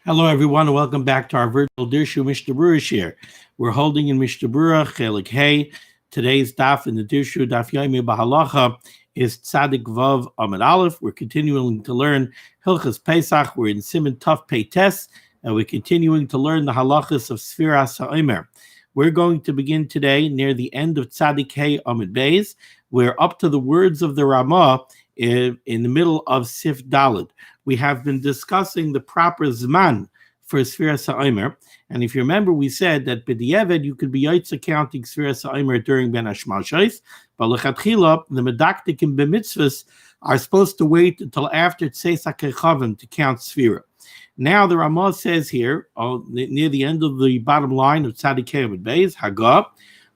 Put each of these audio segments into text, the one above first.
Hello, everyone, and welcome back to our virtual Dirshu Mishnah Berurah share. We're holding in Mishnah Berurah, Chelik Hey. Today's daf in the Dirshu, daf Yomi Bahalacha, is Tzadik Vav Amid Aleph. We're continuing to learn Hilchas Pesach. We're in Siman Tuf Pei Tes, and we're continuing to learn the halachas of Sefiras HaOmer. We're going to begin today near the end of Tzadik Hey Amid Beis. We're up to the words of the Ramah in the middle of Sif Daled. We have been discussing the proper Zman for Sefiras HaOmer. And if you remember, we said that b'diavad you could be yotze counting Sefiras HaOmer during Ben Hashmashos, but lechatchila, the medaktikim b'mitzvahs are supposed to wait until after Tzeis HaKechavim to count Sefira. Now the Ramah says here, near the end of the bottom line of Tzadik Hey Amud Beis, Hagah,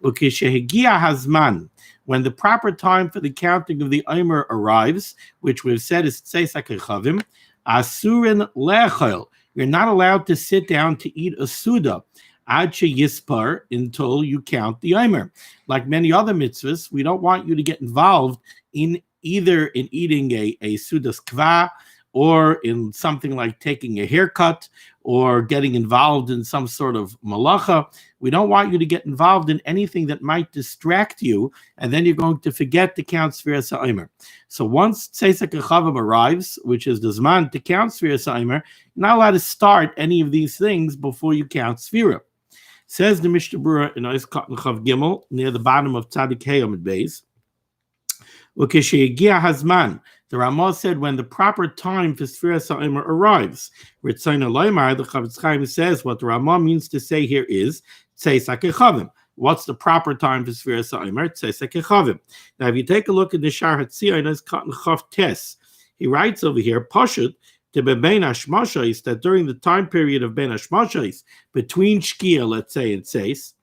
ukeshehegia hazman, when the proper time for the counting of the Omer arrives, which we've said is Tzeis HaKechavim, Asurin lechel, you're not allowed to sit down to eat a suda ad sheyispar until you count the Omer. Like many other mitzvahs, we don't want you to get involved in either in eating a sudas kva, or in something like taking a haircut, or getting involved in some sort of malacha. We don't want you to get involved in anything that might distract you, and then you're going to forget to count Sefiras HaOmer. So once Tzeis HaKechavim arrives, which is the Zman to count Sefiras HaOmer, you're not allowed to start any of these things before you count Sefira. Says the Mishnah Berurah in Ois Katan Chav Gimel, near the bottom of Tzadik Hey Amud Beis, Ukesheyegia hazman, the Ramah said when the proper time for Sefiras HaOmer arrives. Recite Loimar, the Chavetz Chaim says what the Ramah means to say here is Tzeis HaKechavim. What's the proper time for Sefiras HaOmer? Tzeis HaKechavim. Now, if you take a look at the Shar Hatzion, it's Katan Chav Tes. He writes over here, Pashut, to be Ben Hashmashos, that during the time period of Ben Hashmashos, between Shkia, let's say, and Tzeis,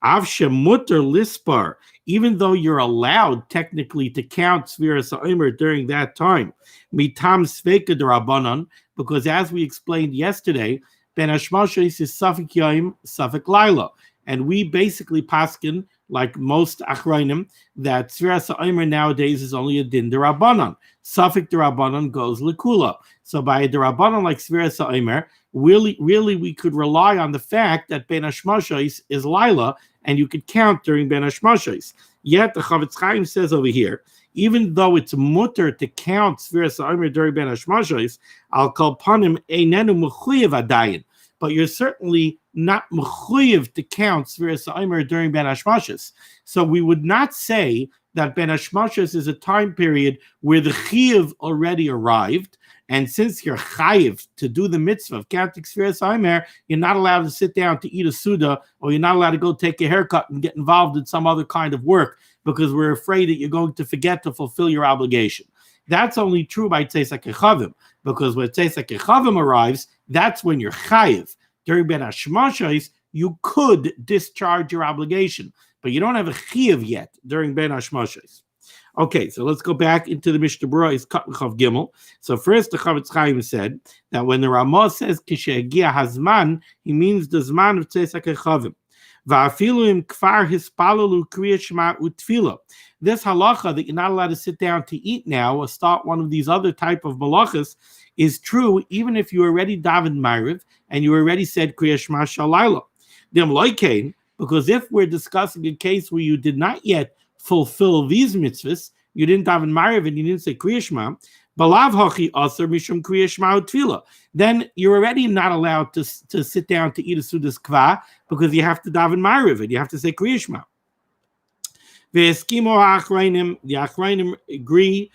Av shemuter lispar, even though you're allowed technically to count Sefiras HaOmer during that time, mitam sveka d'Rabbanan, because as we explained yesterday, Ben Hashmashos is Safek Yom, Safek Laila, and we basically paskin, like most Achrayim, that Sefiras HaOmer nowadays is only a din d'Rabbanan. Safek d'Rabbanan goes l'kula. So by a d'Rabbanan like Sefiras HaOmer, really we could rely on the fact that Ben Hashmashos is Laila, and you could count during Ben Hashmashos. Yet the Chavetz Chaim says over here, even though it's mutter to count Sefiras HaOmer during Ben Hashmashos, al kol panim einenu mechuyev adayin, but you're certainly not mechuyev to count Sefiras HaOmer during Ben Hashmashos. So we would not say that Ben Hashmashos is a time period where the chiyuv already arrived, and since you're chayiv to do the mitzvah of counting Sefiras HaOmer, you're not allowed to sit down to eat a suda, or you're not allowed to go take a haircut and get involved in some other kind of work, because we're afraid that you're going to forget to fulfill your obligation. That's only true by Tzeis HaKechavim, because when Tzeis HaKechavim arrives, that's when you're chayiv. During Ben Hashmashos, you could discharge your obligation, but you don't have a chiyuv yet during Ben Hashmashos. Okay, so let's go back into the Mishnah Berurah, is Katan Chav Gimel. So first, the Chavetz Chaim said that when the Ramah says Kishehegia Hazman, he means the Zman of Tzeis HaKechavim. Va'afilu im kfar hispalalu kriya shema utfila. This halacha that you're not allowed to sit down to eat now or start one of these other type of malachas is true even if you already davened Ma'ariv and you already said kriya shema shalayla. Dem loikein, because if we're discussing a case where you did not yet fulfill these mitzvahs, you didn't daven Ma'ariv and you didn't say kriya shema, balav hachi aser mishum kriya shema utfila, then you're already not allowed to sit down to eat a sudas kva, because you have to daven Ma'ariv and you have to say kriya shema. The Achrayim agree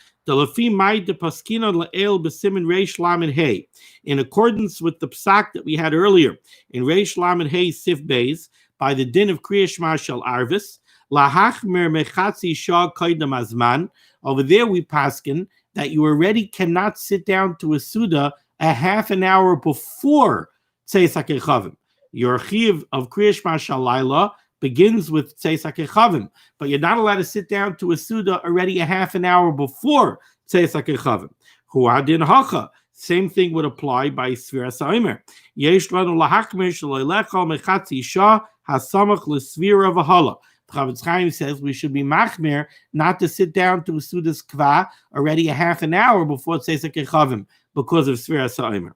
in accordance with the psak that we had earlier in Reish Lamed Hey Sif Beis, by the din of kriya shema shel arvis, lahachmer mechatzi shah kaidam azman. Over there we paskin that you already cannot sit down to a suda a half an hour before Tzeis HaKechavim. Your chiyuv of kriya shema shalayla begins with Tzeis HaKechavim, but you're not allowed to sit down to a suda already a half an hour before Tzeis HaKechavim. Hu adin hacha. Same thing would apply by Sefiras HaOmer. Yesh lanu lahachmer shelo lechal mechatzi shah hasamach l'svira v'hala. Chavetz Chaim says we should be machmer not to sit down to a sudas kva already a half an hour before Tzeis HaKechavim because of Sefiras HaOmer.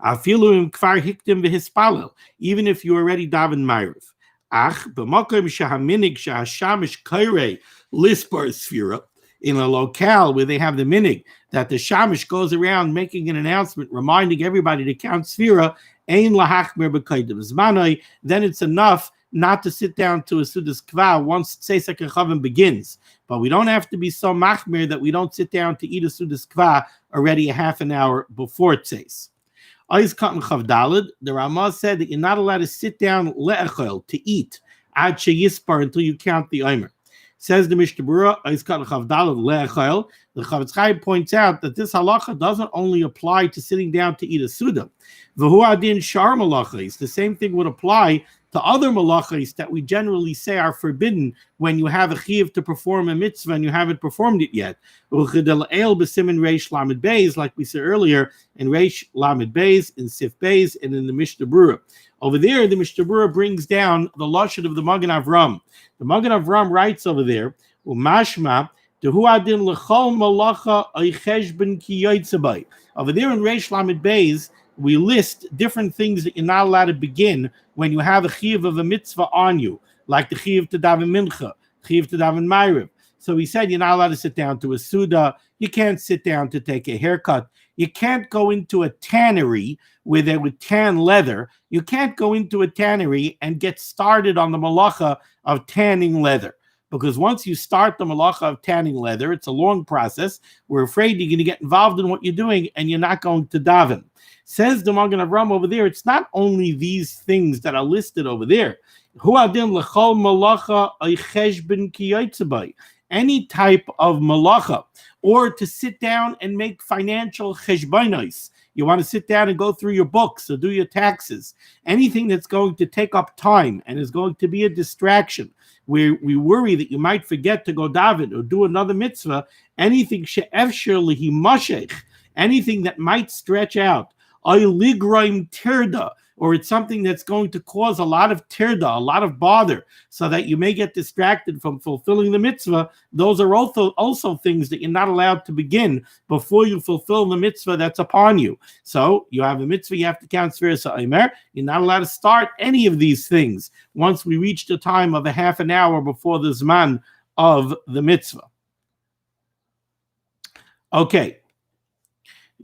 Afilu kvar hiktim v'hispalel, even if you already daven ma'ariv. Ach b'makom shehaminig shehashamish kairei lispar sfira, in a locale where they have the minig that the shamish goes around making an announcement, reminding everybody to count sfira, ein lahachmer b'kaidim zmanai, then it's enough not to sit down to a sudas kva once tzeis hakechavim begins. But we don't have to be so machmir that we don't sit down to eat a sudas kva already a half an hour before tzeis. The Ramah said that you're not allowed to sit down le'echel, to eat, ad sheyispar, until you count the Omer. Says the Mishnah Berurah, le'echel. The Chavetz Chaim points out that this halacha doesn't only apply to sitting down to eat a suda. V'hu adin shar malachos. The same thing would apply to other malachos that we generally say are forbidden when you have a chiyuv to perform a mitzvah and you haven't performed it yet. Siman Reish Lamed Beis, like we said earlier, in Reish Lamed Beis, in Sif Beis, and in the Mishnah Berurah. Over there, the Mishnah Berurah brings down the lashon of the Magen Avram. The Magen Avram writes over there, Umashma, Dehu adin lechol malacha oicheshben ki yotzebay. Over there in Reish Lamed Beis, we list different things that you're not allowed to begin when you have a chiyuv of a mitzvah on you, like the chiyuv to daven mincha, chiyuv to daven ma'ariv. So he said you're not allowed to sit down to a suda, you can't sit down to take a haircut, you can't go into a tannery with tan leather, you can't go into a tannery and get started on the malacha of tanning leather. Because once you start the malacha of tanning leather, it's a long process. We're afraid you're going to get involved in what you're doing and you're not going to daven. Says the Magen Avram over there, it's not only these things that are listed over there. Any type of malacha, or to sit down and make financial cheshbonos. You want to sit down and go through your books or do your taxes. Anything that's going to take up time and is going to be a distraction, where we worry that you might forget to go daven or do another mitzvah, anything she'efshir lihi mashech, anything that might stretch out, ligroim tirda, or it's something that's going to cause a lot of tirda, a lot of bother, so that you may get distracted from fulfilling the mitzvah. Those are also things that you're not allowed to begin before you fulfill the mitzvah that's upon you. So you have a mitzvah, you have to count Sefiras HaOmer. You're not allowed to start any of these things once we reach the time of a half an hour before the Siman of the mitzvah. Okay.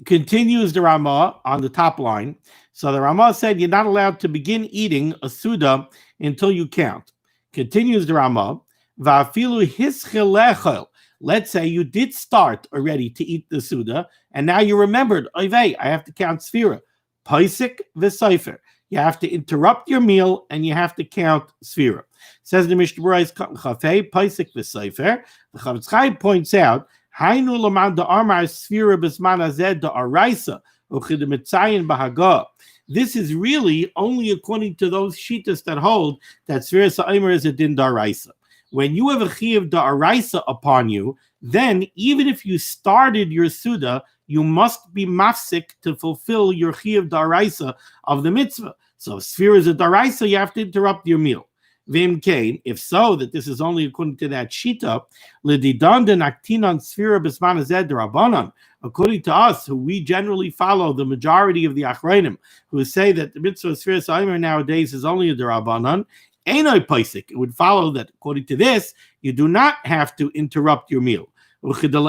Continues the Ramah on the top line. So the Ramah said you're not allowed to begin eating a suda until you count. Continues the Ramah. Va'afilu hischelechel. Let's say you did start already to eat the suda, and now you remembered, I have to count sfira. Paisik v'seifer. You have to interrupt your meal and you have to count sfira. Says the Mishnah Berurah, Paisik v'seifer. The Chavetz Chaim points out, Hainu l'man da'amar sfira b'zman hazeh da'araisa u'chidemitzayin b'hagah. This is really only according to those shittas that hold that Sefiras HaOmer is a din da'araisa. When you have a chiyuv da'araisa upon you, then even if you started your suda, you must be mafsik to fulfill your chiyuv da'araisa of the mitzvah. So if sfira is a da'araisa, you have to interrupt your meal. Vim kain, if so, that this is only according to that shita, l'didan de naktinan sfira b'sman hazeh d'rabanan. According to us, who we generally follow, the majority of the achronim, who say that the mitzvah of Sefiras HaOmer nowadays is only a d'rabanan, einoi paisik. It would follow that according to this, you do not have to interrupt your meal. Like we found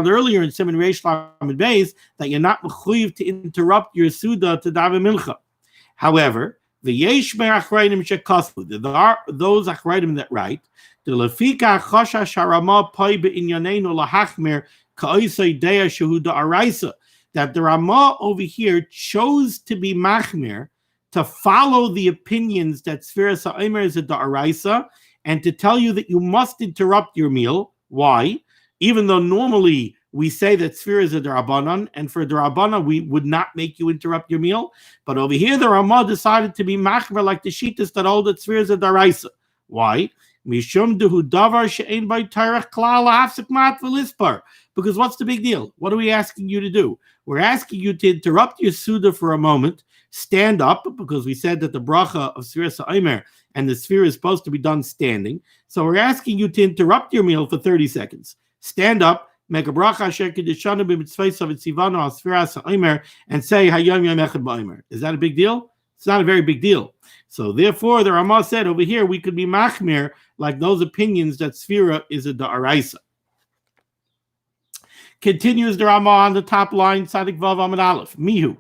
earlier in Siman Reish Lamed Beis, that you're not mechuyev to interrupt your suda to daven mincha. However, there are those achronim that write that the Ramah over here chose to be machmir, to follow the opinions that Sefiras HaOmer is a da'araisa, and to tell you that you must interrupt your meal. Why? Even though normally we say that Sfira is a d'Rabbanan, and for d'Rabbanan we would not make you interrupt your meal. But over here, the Ramah decided to be machmer like the shittas that hold that Sfira is a d'Araisa. Why? Mishum dehu davar she'ein by tarech klal hafsek mat v'lispar. Because what's the big deal? What are we asking you to do? We're asking you to interrupt your suda for a moment, stand up, because we said that the berachah of Sefiras HaOmer and the sfira is supposed to be done standing. So we're asking you to interrupt your meal for 30 seconds. Stand up, make a berachah asher kedishanu b'mitzvaysav etzivanu al Sefiras HaOmer, and say Hayom Yom Echad ba'Omer. Is that a big deal? It's not a very big deal. So therefore, the Ramah said over here we could be machmir like those opinions that Sefira is a da'araisa. Continues the Ramah on the top line, Tzadik Vav Amud Aleph. Mihu.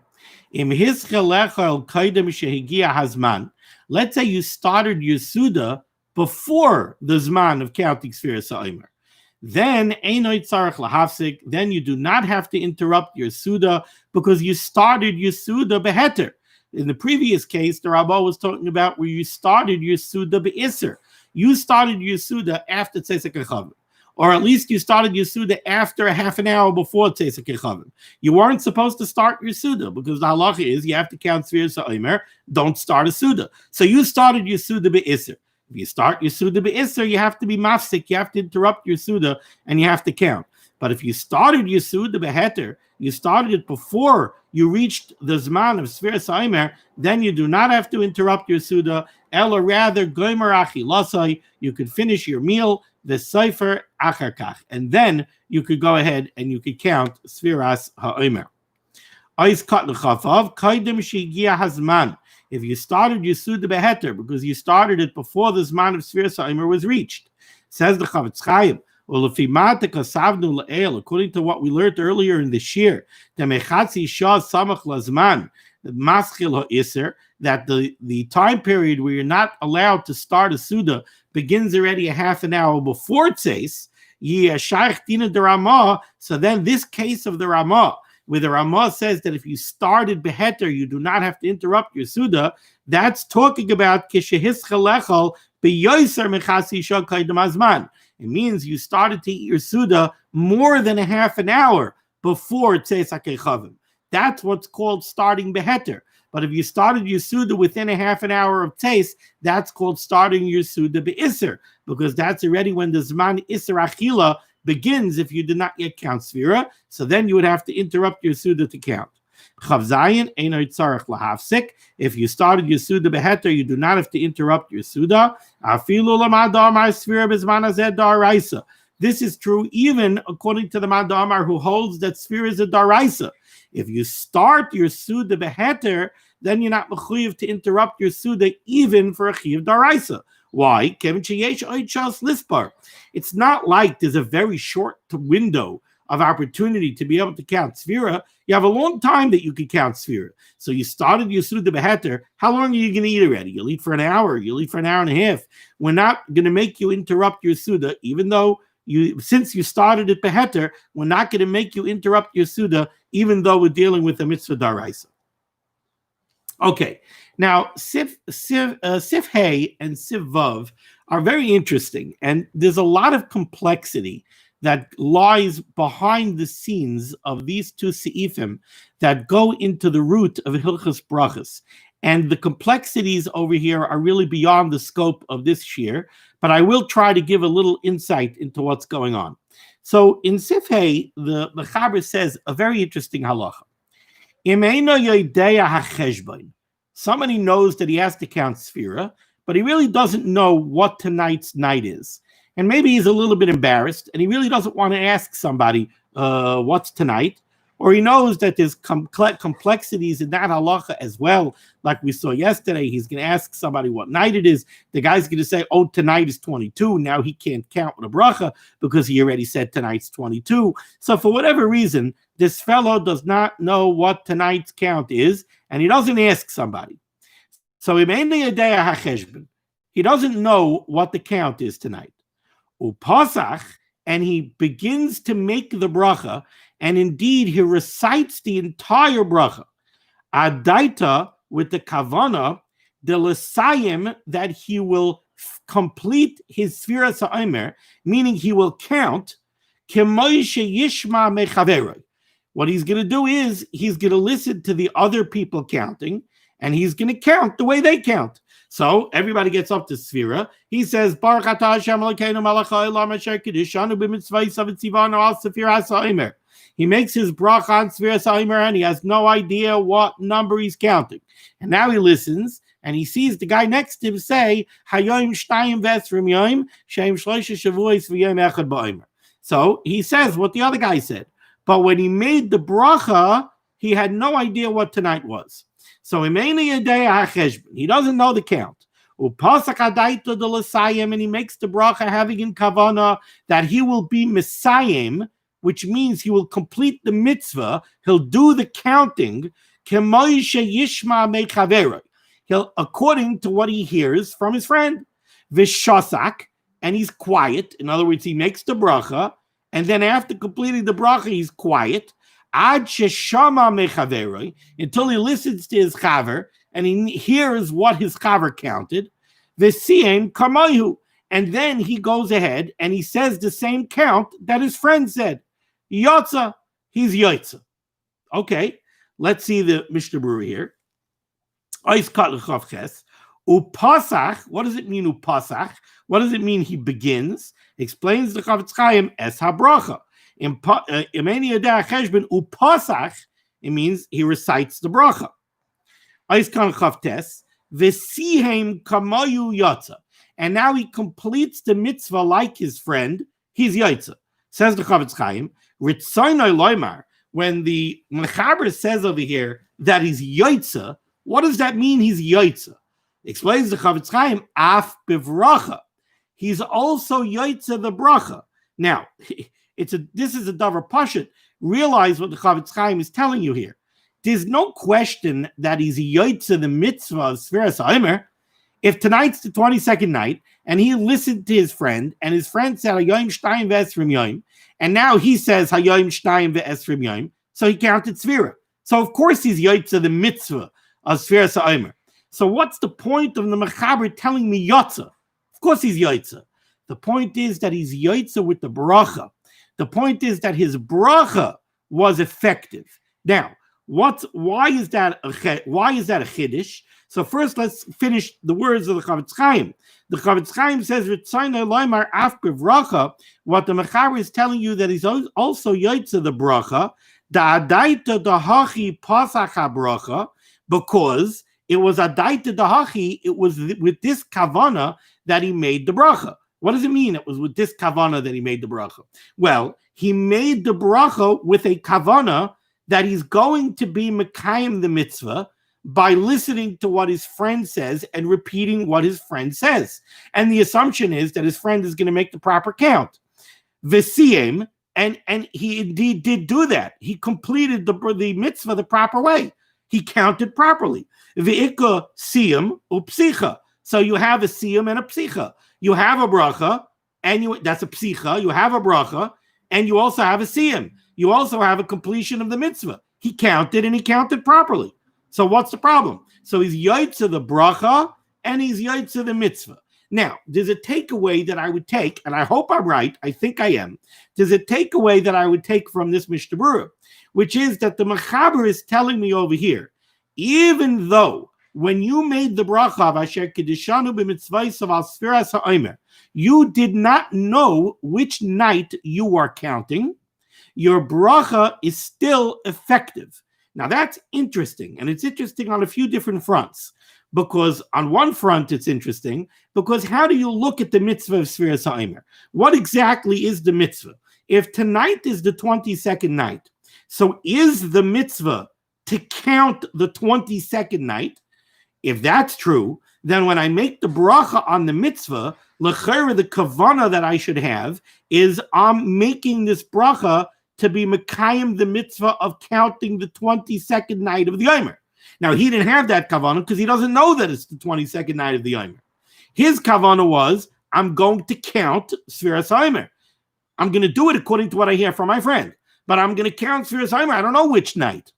Im hischelecha el kaidem shehigia hazman. Let's say you started your Suda before the Zman of counting Sefiras HaOmer. Then einoy tzarich lahafsik. Then you do not have to interrupt your Suda because you started your Suda beheter. In the previous case, the Rabbah was talking about where you started your Suda be'isser. You started your Suda after Tzeisak HaChavim. Or at least you started your Suda after a half an hour before Tzeisak HaChavim. You weren't supposed to start your Suda because the halacha is you have to count Sefiras HaOmer. Don't start a Suda. So you started your Suda be'isser. If you start your Suda be'isser, you have to be mafsik. You have to interrupt your Suda and you have to count. But if you started your Suda beheter, you started it before you reached the Zman of Sefiras HaOmer, then you do not have to interrupt your Suda. Ela rather, goymer achilasai, you could finish your meal, the Sefer Acharkach, and then you could go ahead and you could count Sefiras HaOmer. Ois kat l'chafav, kaidem shehigia hazman. If you started your Suda beheter, because you started it before the Zman of Sefiras HaOmer was reached. Says the Chavetz Chaim, according to what we learned earlier in the shir, that the time period where you're not allowed to start a Suda begins already a half an hour before Tzeis, so then this case of the Ramah, where the Ramah says that if you started beheter, you do not have to interrupt your Suda, that's talking about it means you started to eat your Suda more than a half an hour before Tzeisak HaChavim. That's what's called starting beheter. But if you started your Suda within a half an hour of Tzeis, that's called starting your Suda be'isser, because that's already when the Zman Isser Achila begins if you did not yet count Sefira. So then you would have to interrupt your Suda to count. Chav Zayin, einoy tzarich lahafsik. If you started your Suda beheter, you do not have to interrupt your Suda. Afilu l'madamar Sefira b'zman hazeh daraisa. This is true even according to the Madamar who holds that Sefira is a daraisa. If you start your Suda beheter, then you're not mechuyev to interrupt your Suda even for a chiyuv daraisa. Why? It's not like there's a very short window of opportunity to be able to count Sefira. You have a long time that you could count Sefira. So you started your Suda beheter. How long are you going to eat already? You'll eat for an hour. You'll eat for an hour and a half. We're not going to make you interrupt your Suda, even though since you started it beheter, we're not going to make you interrupt your Suda, even though we're dealing with a mitzvah daraisa. Okay, now Sif Hey and Sif Vav are very interesting, and there's a lot of complexity that lies behind the scenes of these two seifim that go into the root of Hilchos Brachos. And the complexities over here are really beyond the scope of this shir, but I will try to give a little insight into what's going on. So in Sif Hey, the Mechaber says a very interesting halacha. Somebody knows that he has to count Sefira, but he really doesn't know what tonight's night is. And maybe he's a little bit embarrassed, and he really doesn't want to ask somebody what's tonight, or he knows that there's complexities in that halacha as well. Like we saw yesterday, he's going to ask somebody what night it is. The guy's going to say, oh, tonight is 22. Now he can't count with a bracha because he already said tonight's 22. So for whatever reason, this fellow does not know what tonight's count is, and he doesn't ask somebody. So he doesn't know what the count is tonight. Upasach, and he begins to make the bracha, and indeed he recites the entire bracha. Adaita, with the kavana, the l'sayim, that he will complete his Sefiras HaOmer, meaning he will count. What he's going to do is he's going to listen to the other people counting, and he's going to count the way they count. So everybody gets up to Sefira. He says, Baruch atah Hashem Elokeinu melech haolam asher kiddushanu b'mitzvaysav etzivanu al Sefiras HaOmer. He makes his bracha on Sefiras HaOmer, and he has no idea what number he's counting. And now he listens, and he sees the guy next to him say, Hayom shtayim v'esrim yom, sheim shloisha shavuos v'yom echad ba'omer. So he says what the other guy said. But when he made the bracha, he had no idea what tonight was. So he doesn't know the count. And he makes the bracha having in kavana that he will be Messiah, which means he will complete the mitzvah. He'll do the counting. He'll, according to what he hears from his friend. Vishosak, and he's quiet. In other words, he makes the bracha, and then after completing the bracha, he's quiet. Ad sheshama mechaveroi, until he listens to his chaver and he hears what his chaver counted. V'siem kamayu, and then he goes ahead and he says the same count that his friend said. Yotza, he's yotza. Okay, let's see the Mishnah Berurah here. Upasach, what does it mean, upasach? What does it mean he begins? Explains the Chavetz Chaim es habracha. Upasach, it means he recites the bracha. And now he completes the mitzvah like his friend, he's yotza. Says the Chavetz Chaim, when the Mechaber says over here that he's yotza, what does that mean he's yotza? Explains the Chavetz Chaim, af bevracha. He's also yotza the bracha. Now, this is a davar pashut. Realize what the Chavetz Chaim is telling you here. There's no question that he's yotza the mitzvah of Sefiras HaOmer. If tonight's the 22nd night, and he listened to his friend, and his friend said Hayoim Shtayim ve'esrim Yom, and now he says Hayoim Shtayim ve'esrim Yom, so he counted Sefira. So of course he's yotza the mitzvah of Sefiras HaOmer. So what's the point of the Mechaber telling me yotza? Of course he's yotza. The point is that he's yotza with the berachah. The point is that his berachah was effective. Now, why is that a chiddush? So first, let's finish the words of the Chavetz Chaim. The Chavetz Chaim says, what the Mechaber is telling you that he's also yotza the bracha, because it was adaita dahachi, it was with this kavana that he made the bracha. What does it mean? It was with this kavana that he made the bracha. Well, he made the bracha with a kavana that he's going to be mekayim the mitzvah by listening to what his friend says and repeating what his friend says. And the assumption is that his friend is going to make the proper count. V'siem, and he indeed did do that. He completed the mitzvah the proper way. He counted properly. V'ika siyam upsicha. So you have a siyam and a psicha. You have a bracha, and that's a psicha. You have a bracha, and you also have a siyam. You also have a completion of the mitzvah. He counted, and he counted properly. So what's the problem? So he's yotza the bracha, and he's yotza the mitzvah. Now, there's a takeaway that I would take, and I hope I'm right. I think I am. There's a takeaway that I would take from this Mishnah Berurah, which is that the Mechaber is telling me over here, even though when you made the bracha of Asher Kedishanu b'mitzvahs of Sefiras HaOmer, you did not know which night you are counting, your bracha is still effective. Now that's interesting, and it's interesting on a few different fronts. Because on one front, it's interesting, because how do you look at the mitzvah of Sefiras HaOmer? What exactly is the mitzvah? If tonight is the 22nd night, so is the mitzvah to count the 22nd night? If that's true, then when I make the bracha on the mitzvah, l'chera, the kavana that I should have is I'm making this bracha to be mekayim the mitzvah of counting the 22nd night of the Omer. Now, he didn't have that kavanah because he doesn't know that it's the 22nd night of the Omer. His kavanah was, I'm going to count Sefiras HaOmer. I'm going to do it according to what I hear from my friend. But I'm going to count Sefiras HaOmer. I don't know which night.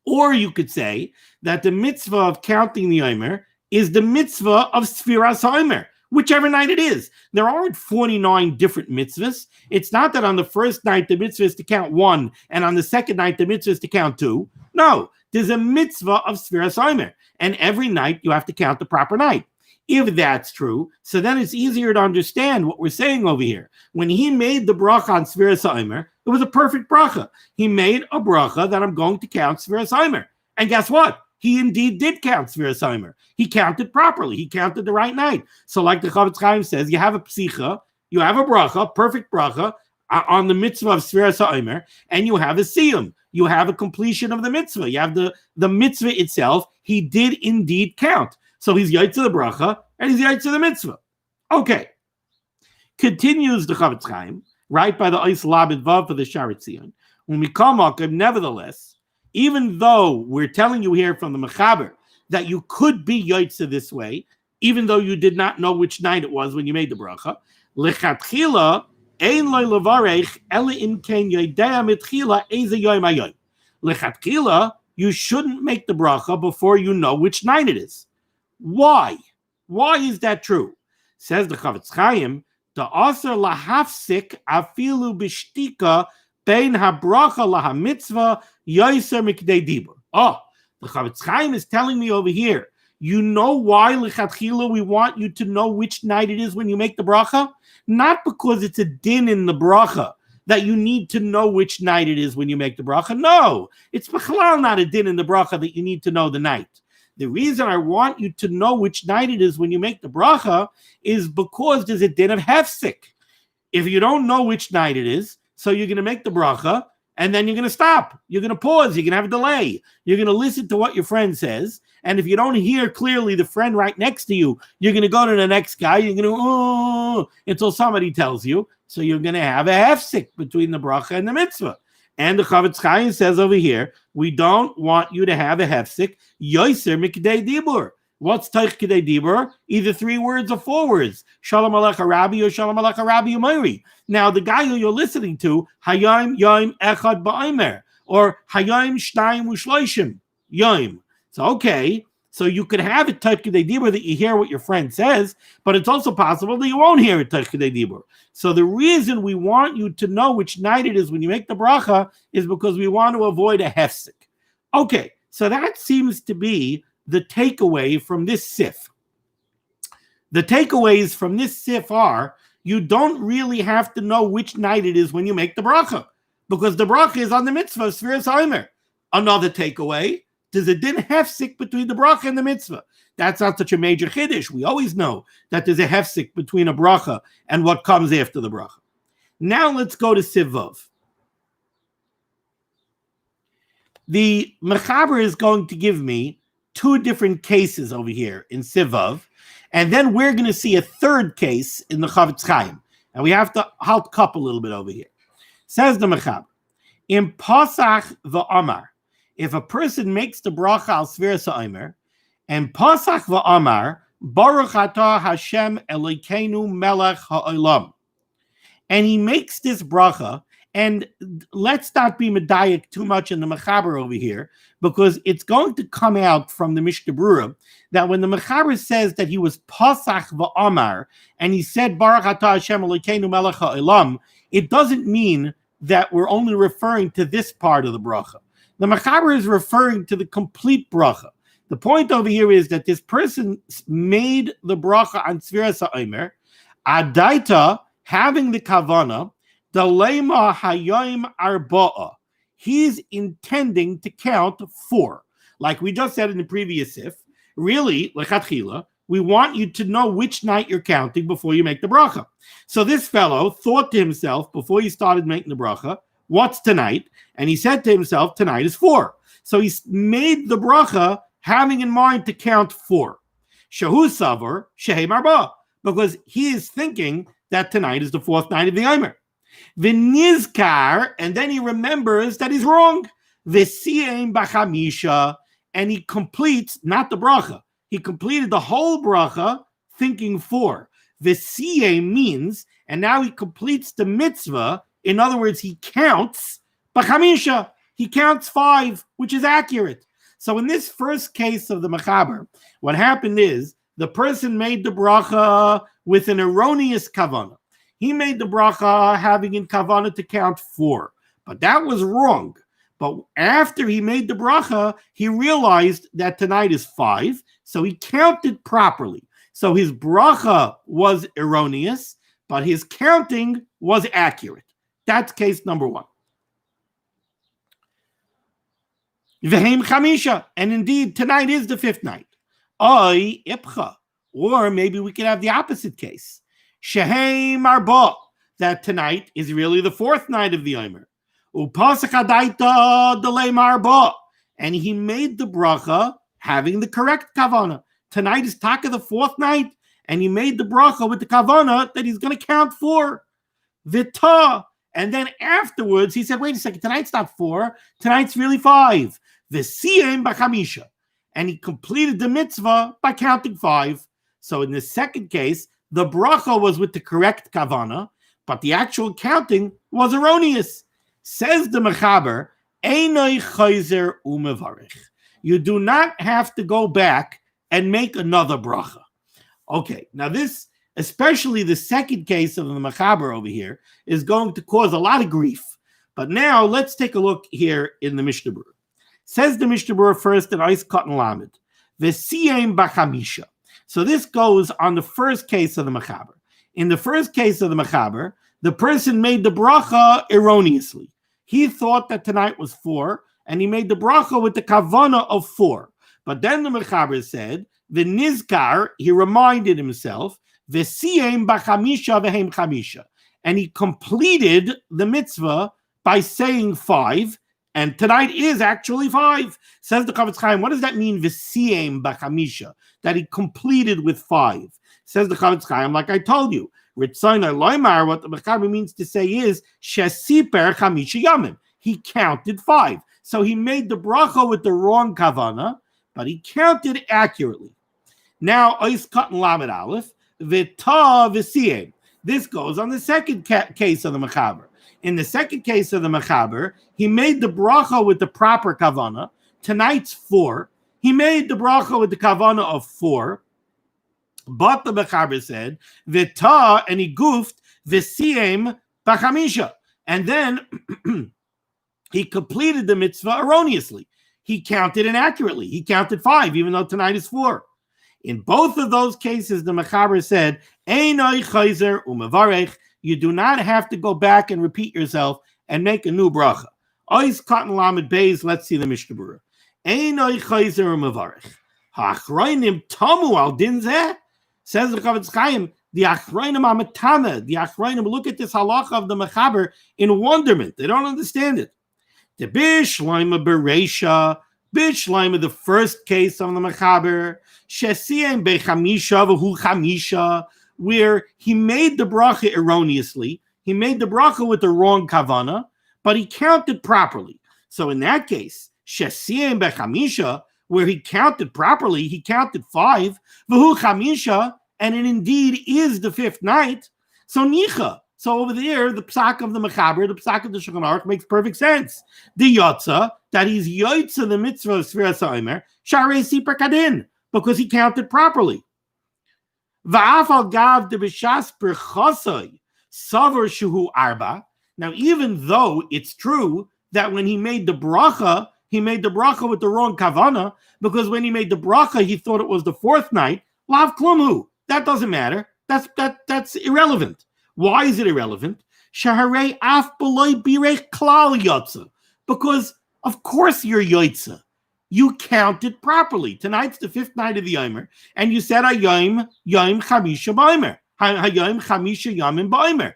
Or you could say that the mitzvah of counting the Omer is the mitzvah of Sefiras HaOmer, whichever night it is. There aren't 49 different mitzvahs. It's not that on the first night the mitzvah is to count 1, and on the second night the mitzvah is to count 2. No, there's a mitzvah of Sefiras HaOmer, and every night you have to count the proper night. If that's true, so then it's easier to understand what we're saying over here. When he made the bracha on Sefiras HaOmer, it was a perfect bracha. He made a bracha that I'm going to count Sefiras HaOmer. And guess what? He indeed did count Sefiras HaOmer. He counted properly. He counted the right night. So like the Chavetz Chaim says, you have a psicha, You have a bracha, perfect bracha, on the mitzvah of Sefiras HaOmer, and you have a siyum. You have a completion of the mitzvah. You have the mitzvah itself. He did indeed count. So he's yaitz of the bracha, and he's yaitz of the mitzvah. Okay. Continues the Chavetz Chaim, right by the Ois Labid Vav for the Sharet Zion. When we come, nevertheless, even though we're telling you here from the Mechaber that you could be yaitz this way, even though you did not know which night it was when you made the bracha, lechatchila ein loy levarech ela im ken yodea mitchila eze yom hayom. Lechatchila, you shouldn't make the bracha before you know which night it is. Why? Why is that true? Says the Chavetz Chaim, the aser lahafsik afilu b'shtika bein habracha lahamitzvah yoser mikdei dibur. Oh, the Chavetz Chaim is telling me over here, you know why lechatchila we want you to know which night it is when you make the bracha? Not because it's a din in the bracha that you need to know which night it is when you make the bracha. No, it's b'chalal not a din in the bracha that you need to know the night. The reason I want you to know which night it is when you make the bracha is because there's a din of hefsek. If you don't know which night it is, so you're going to make the bracha, and then you're going to stop. You're going to pause. You're going to have a delay. You're going to listen to what your friend says. And if you don't hear clearly the friend right next to you, you're going to go to the next guy. You're going to, until somebody tells you. So you're going to have a hefsek between the bracha and the mitzvah. And the Chavetz Chaim says over here, we don't want you to have a hefsek, yoser mikdei dibur. What's taich kidei dibur? Either 3 words or 4 words. Shalom alecha Rabbi or Shalom alecha Rabbi Yomi. Now, the guy who you're listening to, Hayom Yom Echad Ba'omer, or Hayom Shnayim Ushloishim Yom. So, okay, so you could have it taich kidei dibur that you hear what your friend says, but it's also possible that you won't hear it taich kidei dibur. So the reason we want you to know which night it is when you make the bracha is because we want to avoid a hefsek. Okay, so that seems to be the takeaway from this sif. The takeaways from this sif are, you don't really have to know which night it is when you make the bracha, because the bracha is on the mitzvah of Sefiras HaOmer. Another takeaway, there's a din hefsek between the bracha and the mitzvah. That's not such a major chiddush. We always know that there's a hefsek between a bracha and what comes after the bracha. Now let's go to Sivav. The Mechaber is going to give me 2 different cases over here in Sivav, and then we're going to see a 3rd case in the Chavetz Chaim. And we have to halt cup a little bit over here. Says the Mechaber, in Pasach v'Amar, if a person makes the bracha al Sefiras HaOmer, and Pasach v'Amar, Baruch atah Hashem Elokeinu melech ha'olam, and he makes this bracha, and let's not be medayik too much in the Mechaber over here, because it's going to come out from the Mishnah Berurah that when the Mechaber says that he was Pasach v'Amar, and he said Baruch atah Hashem Elokeinu melech ha'olam, it doesn't mean that we're only referring to this part of the bracha. The Mechaber is referring to the complete bracha. The point over here is that this person made the bracha on Sefiras HaOmer, adaita, having the kavana, dalema hayom arba'a. He's intending to count 4. Like we just said in the previous sif, really, lechatchila, we want you to know which night you're counting before you make the bracha. So this fellow thought to himself before he started making the bracha, what's tonight? And he said to himself, tonight is 4. So he made the bracha having in mind to count 4. Shahu savar shehem arba, because he is thinking that tonight is the 4th night of the Omer. V'nizkar, and then he remembers that he's wrong. V'siyem b'chamisha, and he completes, not the bracha, he completed the whole bracha thinking 4. V'siyem means, and now he completes the mitzvah. In other words, he counts b'chamisha. He counts 5, which is accurate. So in this first case of the Mechaber, what happened is the person made the bracha with an erroneous kavanah. He made the bracha having in kavanah to count 4, but that was wrong. But after he made the bracha, he realized that tonight is 5, so he counted properly. So his bracha was erroneous, but his counting was accurate. That's case number 1. V'heim chamisha, and indeed tonight is the 5th night. Oy ipcha, or maybe we could have the opposite case. Shehem Arba, that tonight is really the fourth night of the Omer. Upasach Adaita Delay Marba, and he made the bracha having the correct kavana. Tonight is Taka, the fourth night, and he made the bracha with the kavana that he's going to count 4. Vita, and then afterwards he said, wait a second, tonight's not 4, tonight's really 5. V'siyem b'chamisha, and he completed the mitzvah by counting 5. So in the second case, the bracha was with the correct kavana, but the actual counting was erroneous. Says the Mechaber, Einoi chayzer umevarich. You do not have to go back and make another bracha. Okay, now this, especially the second case of the Mechaber over here, is going to cause a lot of grief. But now let's take a look here in the Mishnah Berurah. Says the Mishnah Berurah first in Eis Katan Lamed, V'siyem b'chamisha. So this goes on the first case of the Mechaber. In the first case of the Mechaber, the person made the bracha erroneously. He thought that tonight was 4, and he made the bracha with the kavana of 4. But then the Mechaber said, the nizkar, he reminded himself, v'siyem b'chamisha v'hem chamisha, and he completed the mitzvah by saying 5, and tonight is actually 5. Says the Chavetz Chaim, what does that mean, v'siyem b'chamisha, that he completed with 5? Says the Chavetz Chaim, like I told you, recite loymar, what the Mechaber means to say is, shesiper chamisha yamim, he counted 5. So he made the bracha with the wrong kavana, but he counted accurately. Now, Ois Katan Lamed Aleph, Vita V'siyem. This goes on the second case of the Mechaber. In the second case of the Mechaber, he made the bracha with the proper kavana. Tonight's 4. He made the bracha with the kavana of 4. But the Mechaber said, Vita, and he goofed, V'siyem b'chamisha. And then he completed the mitzvah erroneously. He counted inaccurately. He counted 5, even though tonight is 4. In both of those cases, the Mechaber said, Einoi chayzer umevarech, you do not have to go back and repeat yourself and make a new bracha. Ois Katan Lamed Beis, let's see the Mishnah Berurah. Einoi chayzer umevarech. Ha'achroinim tamu al din zeh. Says the Chavetz Chaim, the achroinim amatana, the achroinim look at this halacha of the Mechaber in wonderment. They don't understand it. The Bishleima Beresha, Bishleima, the first case of the Mechaber, Shesiyem Bechamisha V'hu Chamisha, where he made the bracha erroneously. He made the bracha with the wrong kavana, but he counted properly. So in that case, Shesiyem Bechamisha, where he counted properly, he counted 5, V'hu Chamisha, and it indeed is the 5th night. So Nicha. So over there, the psak of the Mechaber, the psak of the Shulchan Aruch makes perfect sense. The yotza, that he's yotza the mitzvah of Sefiras HaOmer, sharei sipar kadin, because he counted properly. Va'af al gav de b'shas berachah savar shuhu arba. Now, even though it's true that when he made the bracha with the wrong kavana, because when he made the bracha, he thought it was the 4th night. Lav klumhu. That doesn't matter. That's irrelevant. Why is it irrelevant? Shaharei af b'loy birech klal yotza. Because, of course, you're yotza. You counted properly. Tonight's the 5th night of the Omer, and you said Hayom chamisha b'Omer. Hayom chamisha yamim b'Omer.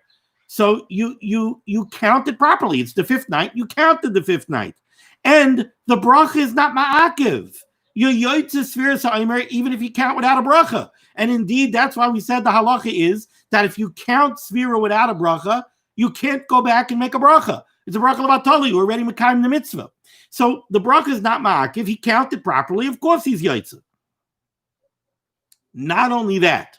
So you counted properly. It's the 5th night. You counted the 5th night. And the bracha is not ma'akiv. You're yotza Sefiras HaOmer even if you count without a bracha. And indeed, that's why we said the halacha is that if you count Sefira without a bracha, you can't go back and make a bracha. It's a bracha l'batali. You're already mekayim the mitzvah. So the bracha is not ma'akiv. He counted properly. Of course he's yotza. Not only that,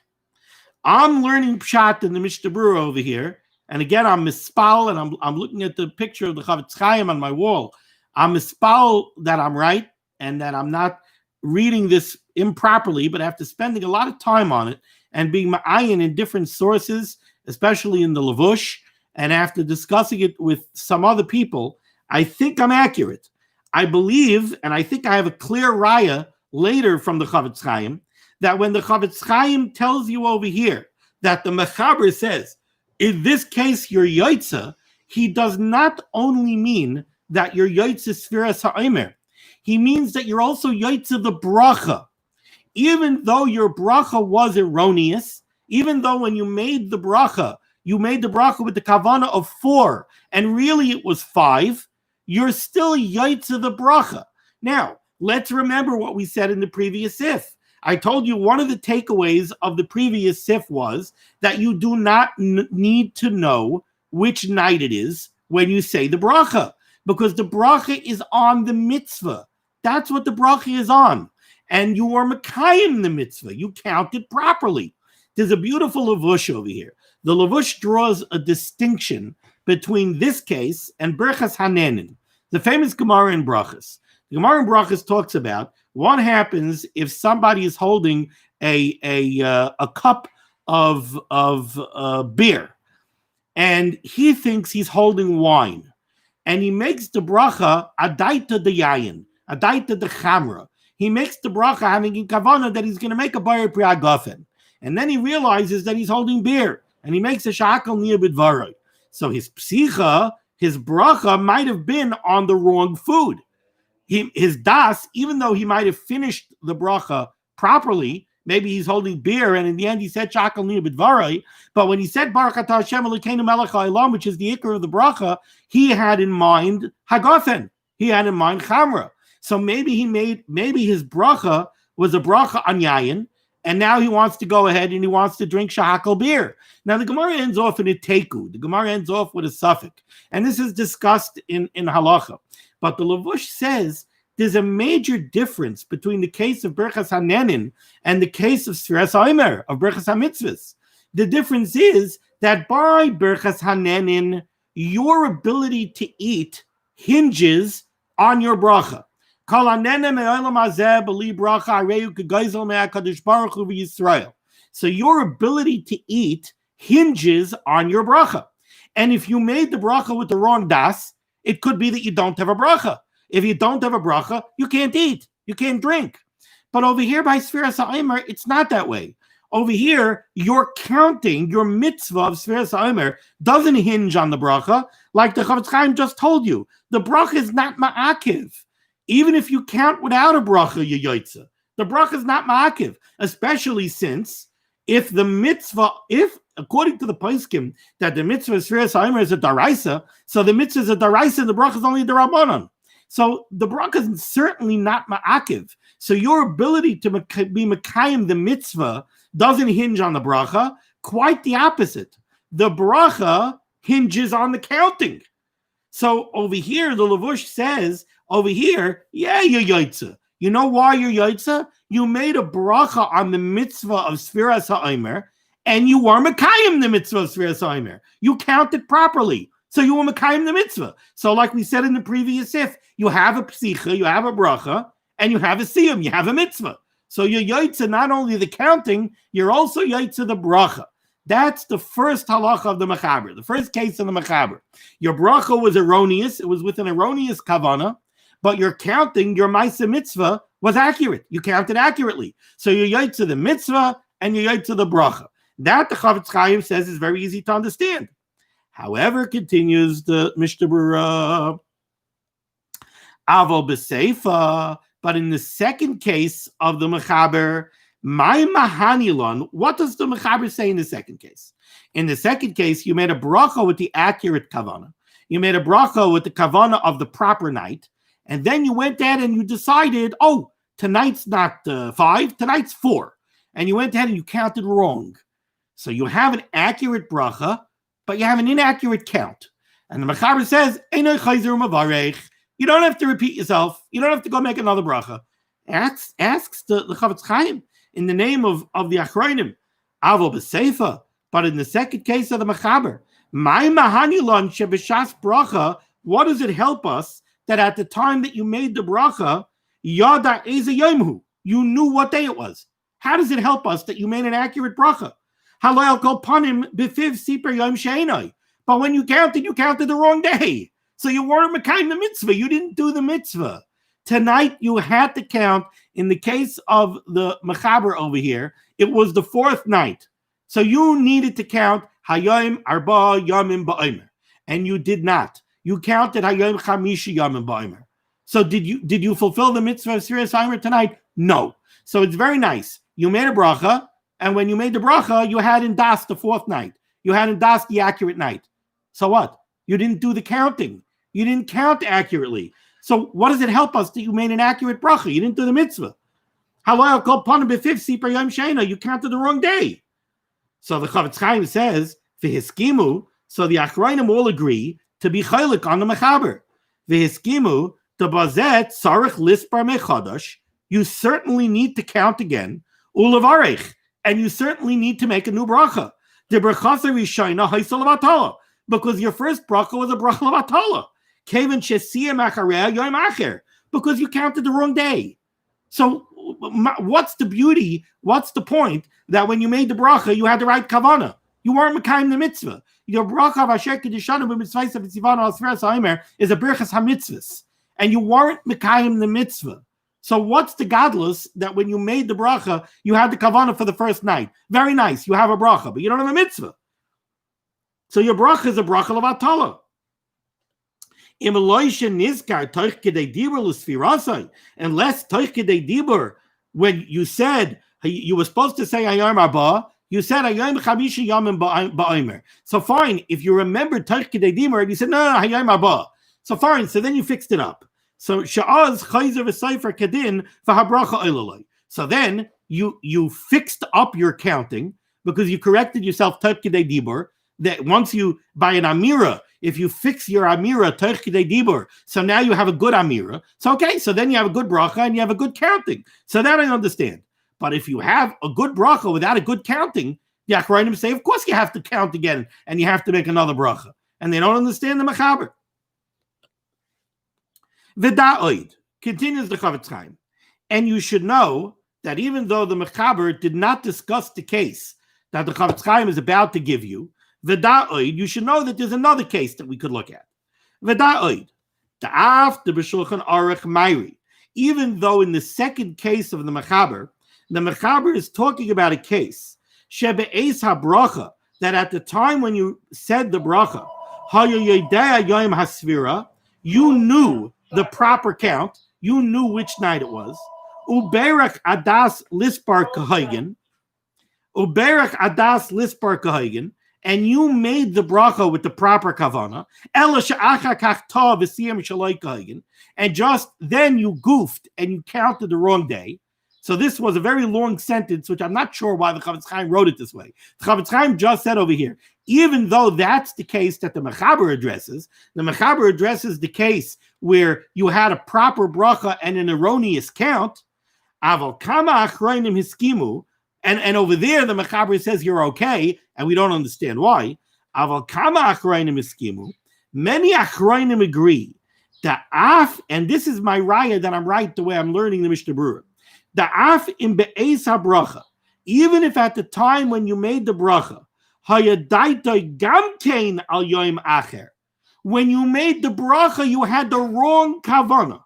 I'm learning pshat in the Mishnah Berurah over here. And again, I'm mispal, and I'm looking at the picture of the Chavetz Chaim on my wall. I'm mispal that I'm right and that I'm not reading this improperly, but after spending a lot of time on it and being ma'ayin in different sources, especially in the Lavush, and after discussing it with some other people, I think I'm accurate. I believe, and I think I have a clear raya later from the Chavetz Chaim, that when the Chavetz Chaim tells you over here that the Mechaber says, in this case, you're yotza, he does not only mean that you're yotza Sefiras HaOmer. He means that you're also yotza the bracha. Even though your bracha was erroneous, Even though when you made the bracha with the kavana of 4, and really it was 5, you're still yaitza the bracha. Now, let's remember what we said in the previous sif. I told you one of the takeaways of the previous sif was that you do not need to know which night it is when you say the bracha, because the bracha is on the mitzvah. That's what the bracha is on. And you are mekayim the mitzvah. You count it properly. There's a beautiful lavush over here. The lavush draws a distinction between this case and berachas hanenin, the famous Gemara in Brachas. The Gemara in Brachas talks about what happens if somebody is holding a cup of beer, and he thinks he's holding wine, and he makes the bracha adaita de yayin, adaita de chamra. He makes the bracha having in kavana that he's going to make a bayir priagafen, and then he realizes that he's holding beer, and he makes a shakal niya bidvaroi. So his psicha, his bracha might have been on the wrong food. His das, even though he might have finished the bracha properly, maybe he's holding beer, and in the end he said shakal niya bidvaroi, but when he said baruch atah Hashem Elokeinu melech haolam, which is the ikar of the bracha, he had in mind hagafen. He had in mind chamra. So maybe his bracha was a bracha on yayin, and now he wants to go ahead and he wants to drink shahakal beer. Now the Gemara ends off in a teku. The Gemara ends off with a suffix, and this is discussed in halacha. But the Lavush says there's a major difference between the case of berachas hanenin and the case of Sefiras HaOmer, of berachas hamitzvahs. The difference is that by berachas hanenin, your ability to eat hinges on your bracha. So your ability to eat hinges on your bracha. And if you made the bracha with the wrong das, it could be that you don't have a bracha. If you don't have a bracha, you can't eat, you can't drink. But over here by Sefiras HaOmer, it's not that way. Over here, you're counting your mitzvah of Sefiras HaOmer doesn't hinge on the bracha, like the Chavetz Chaim just told you. The bracha is not ma'akiv. Even if you count without a bracha, you yoitza. The bracha is not ma'akiv, especially since if according to the poskim, that the mitzvah of Sefiras HaOmer is a daraisa, so the mitzvah is a daraisa and the bracha is only the rabbanon. So the bracha is certainly not ma'akiv. So your ability to be mekayim the mitzvah doesn't hinge on the bracha. Quite the opposite. The bracha hinges on the counting. So over here, the Lavush says, over here, yeah, you're yoitza. You know why you're yoitza? You made a bracha on the mitzvah of Sefiras HaOmer, and you were mekayim the mitzvah of Sefiras HaOmer. You counted properly. So you were mekayim the mitzvah. So like we said in the previous sif, you have a psicha, you have a bracha, and you have a siyum, you have a mitzvah. So you're yoitza not only the counting, you're also yoitza the bracha. That's the first halacha of the mechaber, the first case of the mechaber. Your bracha was erroneous, it was with an erroneous kavana, but your counting, your ma'aseh mitzvah, was accurate. You counted accurately. So you're yoitza the mitzvah, and you're yoitza the bracha. That the Chavetz Chaim says is very easy to understand. However, continues the Mishnah Berurah, Aval b'seifa, but in the second case of the mechaber, my mahanilon, what does the mechaber say in the second case? In the second case, you made a bracha with the accurate kavana. You made a bracha with the kavana of the proper night, and then you went ahead and you decided, oh, tonight's not 5, tonight's 4. And you went ahead and you counted wrong. So you have an accurate bracha, but you have an inaccurate count. And the mechaber says, you don't have to repeat yourself. You don't have to go make another bracha. Asks the Chavetz Chaim in the name of the Achronim, Avo b'seifa, but in the second case of the mechaber, my mahanilon shebeshas bracha, what does it help us that at the time that you made the bracha, yada eze yomhu, you knew what day it was? How does it help us that you made an accurate bracha? Haloyal kol panim b'fiv siper yom sheinai. But when you counted the wrong day. So you weren't mekayim the mitzvah. You didn't do the mitzvah. Tonight you had to count. In the case of the mechaber over here, it was the 4th night. So you needed to count hayom arba yomim ba'omer, and you did not. You counted hayom chamishi yomim ba'omer. So did you fulfill the mitzvah of Sefiras HaOmer tonight? No. So it's very nice. You made a bracha, And when you made the bracha, you had in das the fourth night. You had in das the accurate night. So what? You didn't do the counting. You didn't count accurately. So what does it help us that you made an accurate bracha? You didn't do the mitzvah. You counted the wrong day. So the Chavetz Chaim says, V'hiskimu, so the Achrayim all agree to be chaylik on the mechaber. V'hiskimu, the bazet sarich lispar mechadash, you certainly need to count again, ulavarech, and you certainly need to make a new bracha. The berachah rishayna haisal avatala, because your first bracha was a bracha avatala. Kevin shesiyam achareh yom acher, because you counted the wrong day. So what's the beauty? What's the point that when you made the bracha, you had the right kavanah? You weren't mekayim the mitzvah. Your bracha of Asher Kedishanu b'mitzvahs of Siman or Sefiras HaOmer is a berachas hamitzvahs, and you weren't mekayim the mitzvah. So what's the gadlus that when you made the bracha, you had the kavanah for the first night? Very nice, you have a bracha, but you don't have a mitzvah. So your bracha is a bracha of atala. Unless toich kedei dibur, when you said you were supposed to say Hayom Haba, you said Hayom Chamishi Yomim Ba'omer. So fine, if you remember toich kedei dibur, and you said no, Hayom Haba. So fine, so then you fixed it up. So Sha'az Chayzer v'Seifer Kedin v'Habracha Olaloi. So then you fixed up your counting because you corrected yourself toich kedei dibur. That once you by an amira, if you fix your amira toich kedei dibur, so now you have a good amira. So okay, so then you have a good bracha and you have a good counting. So that I understand. But if you have a good bracha without a good counting, the Achrayim say, of course you have to count again and you have to make another bracha, and they don't understand the mechaber. V'da'oid continues the Chavetz Chaim, and you should know that even though the mechaber did not discuss the case that the Chavetz Chaim is about to give you. V'da'oid, you should know that there's another case that we could look at. V'da'oid, ta'af the b'shulchan aruch mayri. Even though in the second case of the mechaber is talking about a case shebe'es habracha, that at the time when you said the bracha, hayoyedea yom hasvira, you knew the proper count, you knew which night it was. Uberach adas lispar kahaygen, and you made the bracha with the proper kavana, and just then you goofed and you counted the wrong day. So this was a very long sentence, which I'm not sure why the Chavetz Chaim wrote it this way. The Chavetz Chaim just said over here, even though that's the case that the mechaber addresses the case where you had a proper bracha and an erroneous count, aval kama achrayim hiskimu, and over there the mechaber says you're okay, and we don't understand why. Aval kama achrayim hiskimu, many achrayim agree that af, and this is my raya that I'm right the way I'm learning the Mishnah Berurah. The af in be'ez habracha, even if at the time when you made the bracha, hayadaita gamkein al yom acher, when you made the bracha you had the wrong kavana,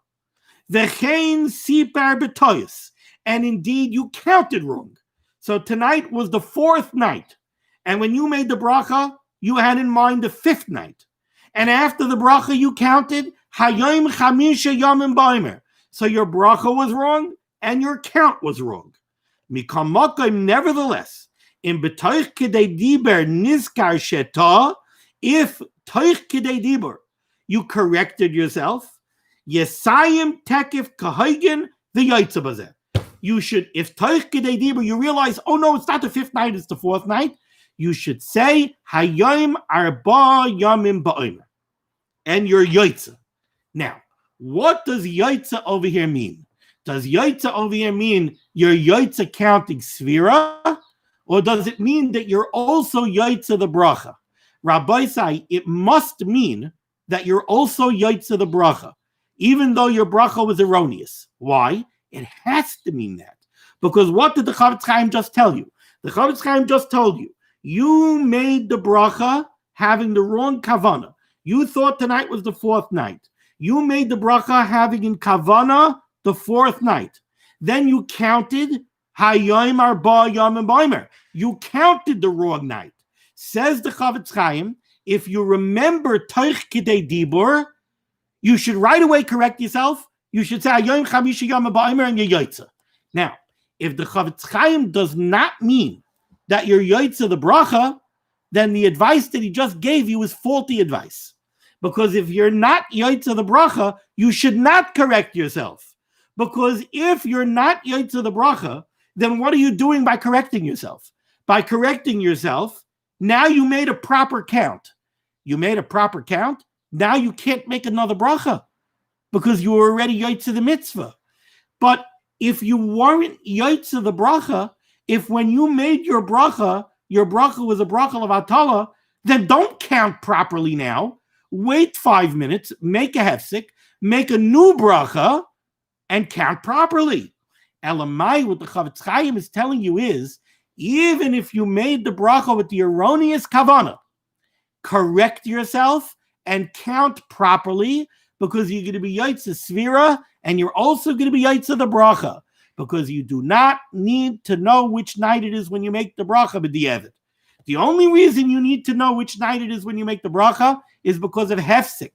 v'chein sipar betoyos, and indeed you counted wrong. So tonight was the fourth night, and when you made the bracha you had in mind the fifth night, and after the bracha you counted hayom chamisha yomim ba'omer. So your bracha was wrong and your count was wrong. Mikamakim, nevertheless, in betoich kedei diber nizkar sheta, if toich kedei diber, you corrected yourself, yesayim tekif kahaygen v'yaytza bazeh. You should, if toich kedei diber, you realize, oh no, it's not the fifth night, it's the fourth night, you should say hayom arba yamim ba'omer, and your yaytza. Now, what does yaytza over here mean? Does yaytza over here mean your yaytza counting svira, or does it mean that you're also yaytza the bracha? Rabbi say it must mean that you're also yaytza the bracha, even though your bracha was erroneous. Why? It has to mean that, because what did the Chavetz Chaim just tell you? The Chavetz Chaim just told you you made the bracha having the wrong kavana. You thought tonight was the fourth night. You made the bracha having in kavana the fourth night. Then you counted hayom arba yomim ba'omer. You counted the wrong night. Says the Chavetz Chaim, if you remember toich kedei dibur, you should right away correct yourself. You should say hayom chamisha yomim ba'omer and your yaytza. Now, if the Chavetz Chaim does not mean that you're Yaitza the bracha, then the advice that he just gave you is faulty advice. Because if you're not Yaitza the bracha, you should not correct yourself. Because if you're not Yaitza the bracha, then what are you doing by correcting yourself? By correcting yourself, now you made a proper count. You made a proper count. Now you can't make another bracha because you were already Yaitza the mitzvah. But if you weren't Yaitza the bracha, if when you made your bracha was a bracha of HaTorah, then don't count properly now. Wait 5 minutes, make a hefsek, make a new bracha, and count properly. Elamai, what the Chavetz Chaim is telling you is, even if you made the bracha with the erroneous kavanah, correct yourself and count properly, because you're going to be Yaitza Sefira, and you're also going to be Yaitza the bracha, because you do not need to know which night it is when you make the bracha b'di'evet. The only reason you need to know which night it is when you make the bracha is because of hefsek.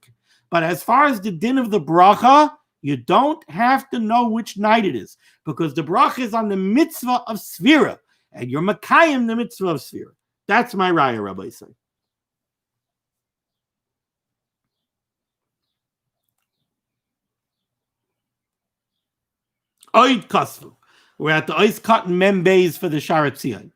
But as far as the din of the bracha, you don't have to know which night it is, because the bracha is on the mitzvah of Sefira, and you're makayim the mitzvah of Sefira. That's my raya, Rabbi say. Oid Kosvu. We're at the Ois Cotton Membeis for the Sharat Tzion.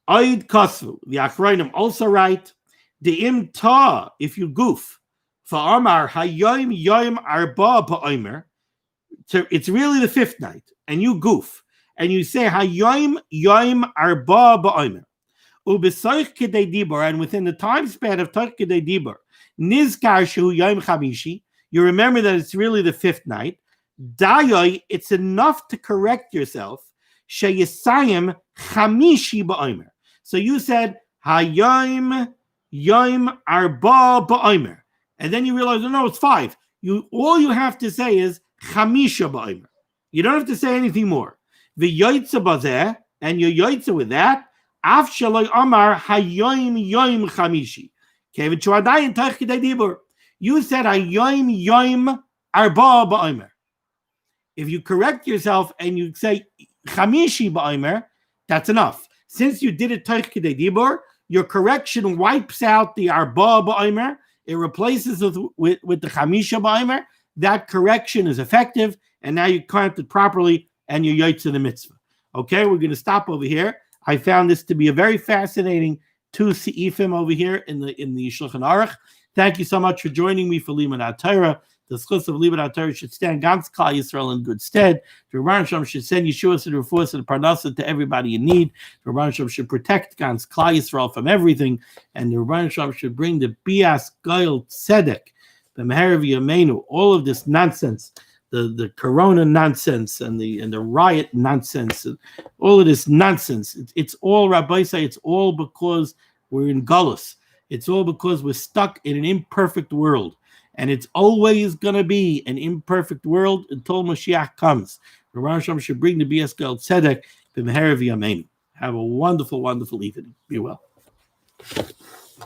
Oid Kosvu. The Achronim also write, the Im Ta, if you goof, for Omar, Hayoim Yoim Arba Ba'omer, it's really the fifth night, and you goof, and you say, Hayoim Yoim Arba Ba'omer. Ubesoich Kedei Dibor, and within the time span of Toch Kedei Dibor, Nizkar Shehu Yoim Chamishi, you remember that it's really the fifth night. Dayoy, it's enough to correct yourself. Sheyisayim chamishi ba'omer. So you said Hayoim Yoim Arba ba'omer, and then you realize, no, it's 5. All you have to say is Chamisha ba'omer. You don't have to say anything more. V'yoytza bazeh, and you yoytza with that. Af shaloi amar Hayoim Yoim Chamishi. Kevin Chuadayin Toch Kedei Dibur. You said Hayoim Yoim Arba ba'omer. If you correct yourself and you say Chamishi ba'omer, that's enough. Since you did it Toch Kedei Dibur, your correction wipes out the Arba ba'omer. It replaces it with the Chamisha ba'omer. That correction is effective, and now you counted properly, and you're Yaitza the mitzvah. Okay, we're going to stop over here. I found this to be a very fascinating 2 seifim over here in the Shulchan Aruch. Thank you so much for joining me for limud HaTorah. The schus of limud HaTorah should stand Gans Klal Yisrael in good stead. The Rebbeinu Shalom should send Yeshua and Refuah and Parnasa to everybody in need. The Rebbeinu Shalom should protect Gans Klal Yisrael from everything, and the Rebbeinu Shalom should bring the Bias Goyel Tzedek, the Meher V'Yameinu, all of this nonsense, the Corona nonsense and the riot nonsense, and all of this nonsense. It's all, Rabbi say, it's all because we're in Gullus. It's all because we're stuck in an imperfect world. And it's always going to be an imperfect world until Mashiach comes. The Rebbeinu Shalom should bring the Bias Goyel Tzedek, the Meher V'Yameinu. Have a wonderful, wonderful evening. Be well.